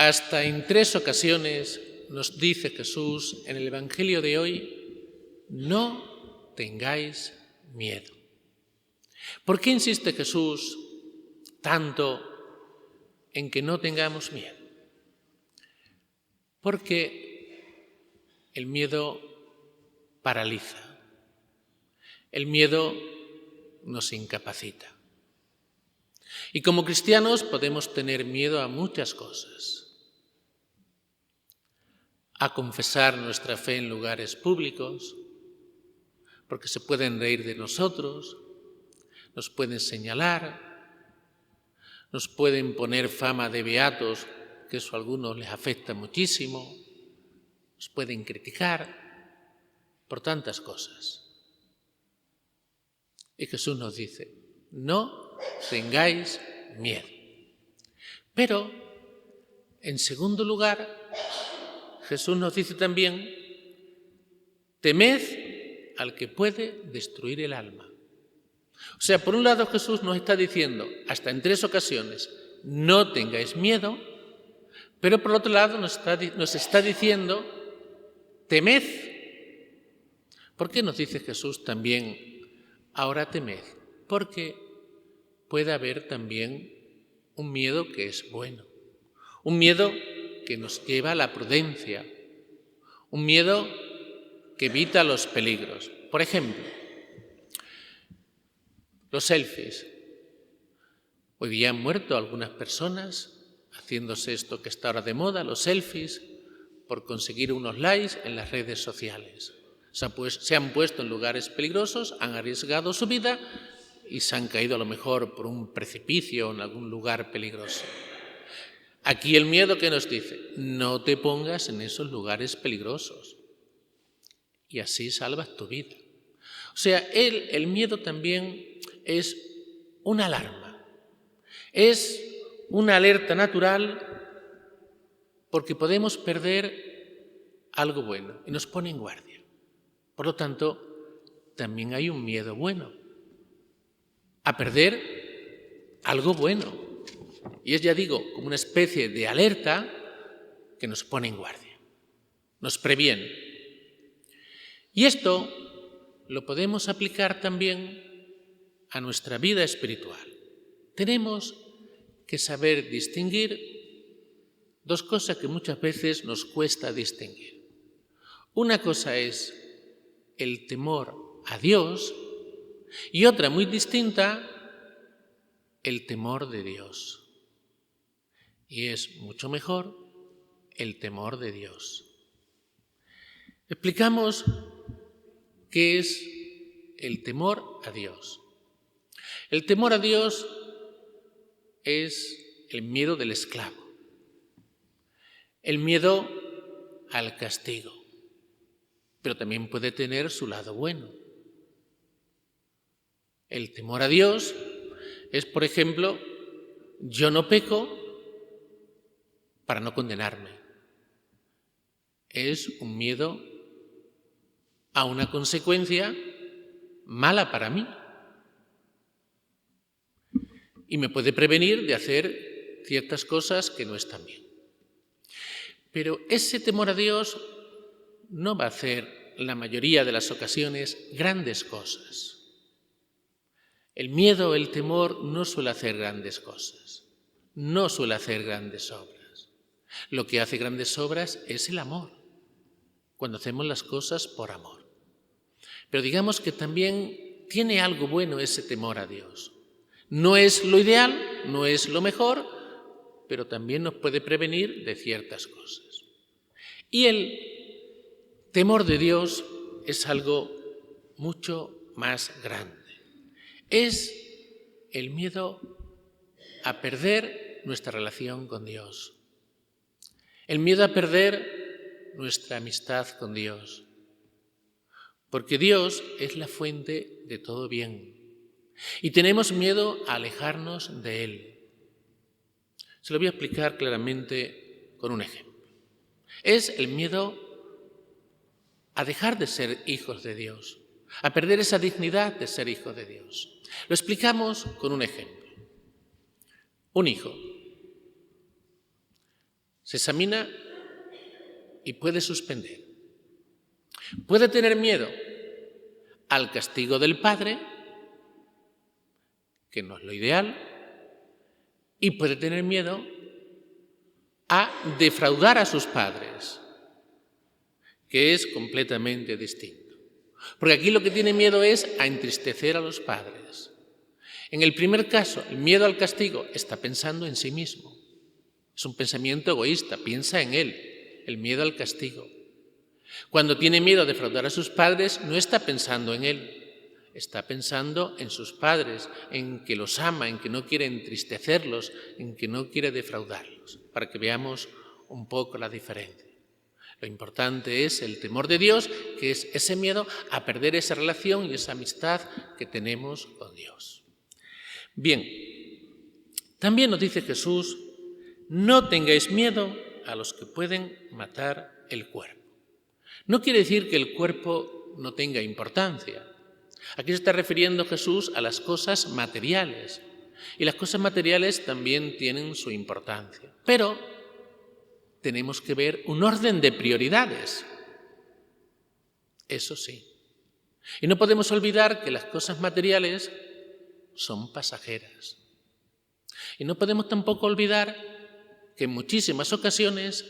Hasta en 3 ocasiones nos dice Jesús en el Evangelio de hoy: no tengáis miedo. ¿Por qué insiste Jesús tanto en que no tengamos miedo? Porque el miedo paraliza, el miedo nos incapacita. Y como cristianos podemos tener miedo a muchas cosas. A confesar nuestra fe en lugares públicos, porque se pueden reír de nosotros, nos pueden señalar, nos pueden poner fama de beatos, que eso a algunos les afecta muchísimo, nos pueden criticar por tantas cosas. Y Jesús nos dice: no tengáis miedo. Pero, en segundo lugar, Jesús nos dice también: temed al que puede destruir el alma. O sea, por un lado Jesús nos está diciendo, hasta en 3 ocasiones, no tengáis miedo, pero por otro lado nos está diciendo, temed. ¿Por qué nos dice Jesús también, ahora temed? Porque puede haber también un miedo que es bueno, un miedo que nos lleva a la prudencia, un miedo que evita los peligros. Por ejemplo, los selfies. Hoy día han muerto algunas personas haciéndose esto que está ahora de moda, los selfies, por conseguir unos likes en las redes sociales. Se han puesto en lugares peligrosos, han arriesgado su vida y se han caído a lo mejor por un precipicio o en algún lugar peligroso. Aquí el miedo que nos dice: no te pongas en esos lugares peligrosos y así salvas tu vida. O sea, el miedo también es una alarma, es una alerta natural porque podemos perder algo bueno y nos pone en guardia. Por lo tanto, también hay un miedo bueno a perder algo bueno. Y es, ya digo, como una especie de alerta que nos pone en guardia, nos previene. Y esto lo podemos aplicar también a nuestra vida espiritual. Tenemos que saber distinguir 2 cosas que muchas veces nos cuesta distinguir. Una cosa es el temor a Dios y otra muy distinta, el temor de Dios. Y es mucho mejor el temor de Dios. Explicamos qué es el temor a Dios. El temor a Dios es el miedo del esclavo, el miedo al castigo, pero también puede tener su lado bueno. El temor a Dios es, por ejemplo, yo no peco para no condenarme. Es un miedo a una consecuencia mala para mí y me puede prevenir de hacer ciertas cosas que no están bien. Pero ese temor a Dios no va a hacer, en la mayoría de las ocasiones, grandes cosas. El miedo, el temor, no suele hacer grandes cosas, no suele hacer grandes obras. Lo que hace grandes obras es el amor, cuando hacemos las cosas por amor. Pero digamos que también tiene algo bueno ese temor a Dios. No es lo ideal, no es lo mejor, pero también nos puede prevenir de ciertas cosas. Y el temor de Dios es algo mucho más grande. Es el miedo a perder nuestra relación con Dios. El miedo a perder nuestra amistad con Dios. Porque Dios es la fuente de todo bien. Y tenemos miedo a alejarnos de Él. Se lo voy a explicar claramente con un ejemplo. Es el miedo a dejar de ser hijos de Dios, a perder esa dignidad de ser hijo de Dios. Lo explicamos con un ejemplo. Un hijo Se examina y puede suspender. Puede tener miedo al castigo del padre, que no es lo ideal, y puede tener miedo a defraudar a sus padres, que es completamente distinto. Porque aquí lo que tiene miedo es a entristecer a los padres. En el primer caso, el miedo al castigo está pensando en sí mismo. Es un pensamiento egoísta, piensa en él, el miedo al castigo. Cuando tiene miedo a defraudar a sus padres, no está pensando en él, está pensando en sus padres, en que los ama, en que no quiere entristecerlos, en que no quiere defraudarlos, para que veamos un poco la diferencia. Lo importante es el temor de Dios, que es ese miedo a perder esa relación y esa amistad que tenemos con Dios. Bien, también nos dice Jesús: no tengáis miedo a los que pueden matar el cuerpo. No quiere decir que el cuerpo no tenga importancia. Aquí se está refiriendo Jesús a las cosas materiales. Y las cosas materiales también tienen su importancia. Pero tenemos que ver un orden de prioridades. Eso sí. Y no podemos olvidar que las cosas materiales son pasajeras. Y no podemos tampoco olvidar que en muchísimas ocasiones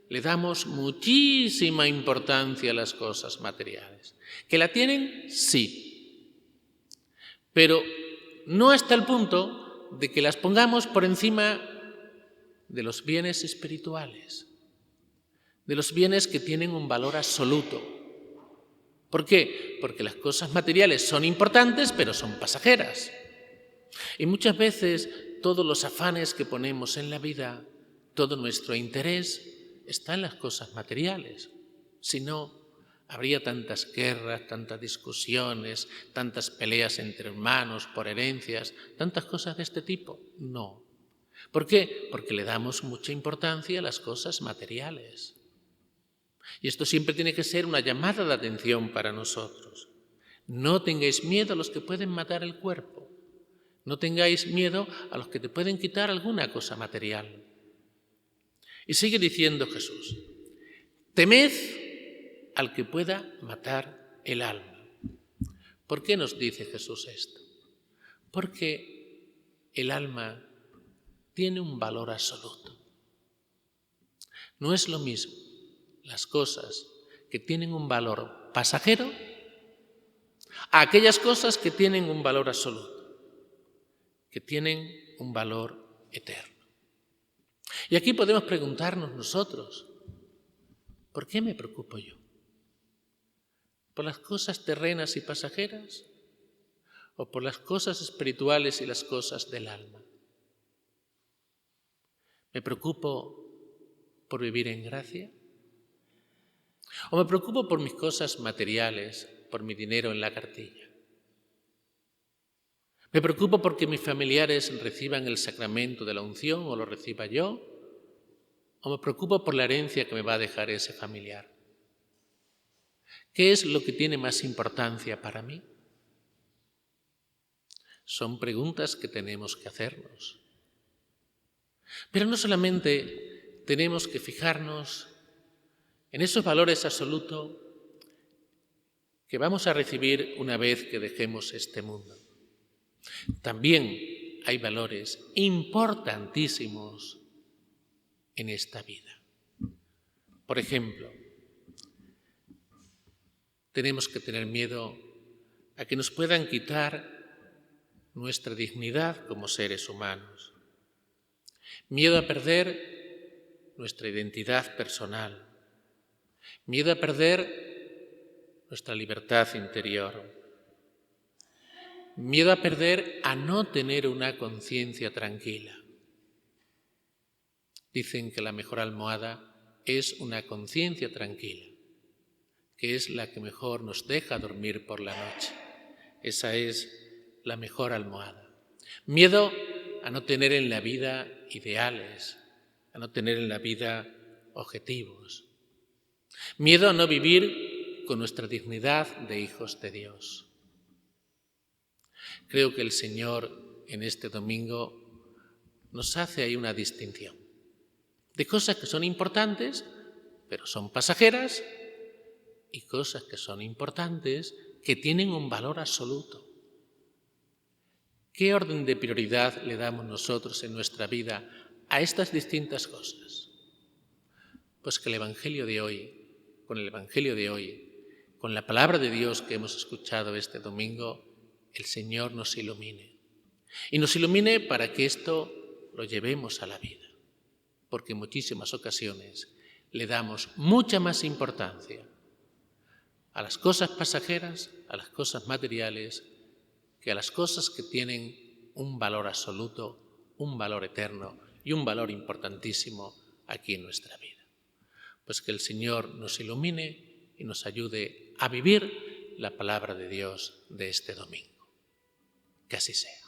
le damos muchísima importancia a las cosas materiales. ¿Que la tienen? Sí. Pero no hasta el punto de que las pongamos por encima de los bienes espirituales, de los bienes que tienen un valor absoluto. ¿Por qué? Porque las cosas materiales son importantes, pero son pasajeras. Y muchas veces todos los afanes que ponemos en la vida, todo nuestro interés está en las cosas materiales. Si no, habría tantas guerras, tantas discusiones, tantas peleas entre hermanos por herencias, tantas cosas de este tipo. No. ¿Por qué? Porque le damos mucha importancia a las cosas materiales. Y esto siempre tiene que ser una llamada de atención para nosotros. No tengáis miedo a los que pueden matar el cuerpo. No tengáis miedo a los que te pueden quitar alguna cosa material. Y sigue diciendo Jesús: temed al que pueda matar el alma. ¿Por qué nos dice Jesús esto? Porque el alma tiene un valor absoluto. No es lo mismo las cosas que tienen un valor pasajero a aquellas cosas que tienen un valor absoluto, que tienen un valor eterno. Y aquí podemos preguntarnos nosotros: ¿por qué me preocupo yo? ¿Por las cosas terrenas y pasajeras? ¿O por las cosas espirituales y las cosas del alma? ¿Me preocupo por vivir en gracia? ¿O me preocupo por mis cosas materiales, por mi dinero en la cartilla? ¿Me preocupo porque mis familiares reciban el sacramento de la unción o lo reciba yo? ¿O me preocupo por la herencia que me va a dejar ese familiar? ¿Qué es lo que tiene más importancia para mí? Son preguntas que tenemos que hacernos. Pero no solamente tenemos que fijarnos en esos valores absolutos que vamos a recibir una vez que dejemos este mundo. También hay valores importantísimos en esta vida. Por ejemplo, tenemos que tener miedo a que nos puedan quitar nuestra dignidad como seres humanos. Miedo a perder nuestra identidad personal. Miedo a perder nuestra libertad interior. Miedo a perder a no tener una conciencia tranquila. Dicen que la mejor almohada es una conciencia tranquila, que es la que mejor nos deja dormir por la noche. Esa es la mejor almohada. Miedo a no tener en la vida ideales, a no tener en la vida objetivos. Miedo a no vivir con nuestra dignidad de hijos de Dios. Creo que el Señor en este domingo nos hace ahí una distinción. de cosas que son importantes, pero son pasajeras, y cosas que son importantes, que tienen un valor absoluto. ¿Qué orden de prioridad le damos nosotros en nuestra vida a estas distintas cosas? Pues que el Evangelio de hoy, con la palabra de Dios que hemos escuchado este domingo, el Señor nos ilumine. Y nos ilumine para que esto lo llevemos a la vida. Porque en muchísimas ocasiones le damos mucha más importancia a las cosas pasajeras, a las cosas materiales, que a las cosas que tienen un valor absoluto, un valor eterno y un valor importantísimo aquí en nuestra vida. Pues que el Señor nos ilumine y nos ayude a vivir la palabra de Dios de este domingo. Que así sea.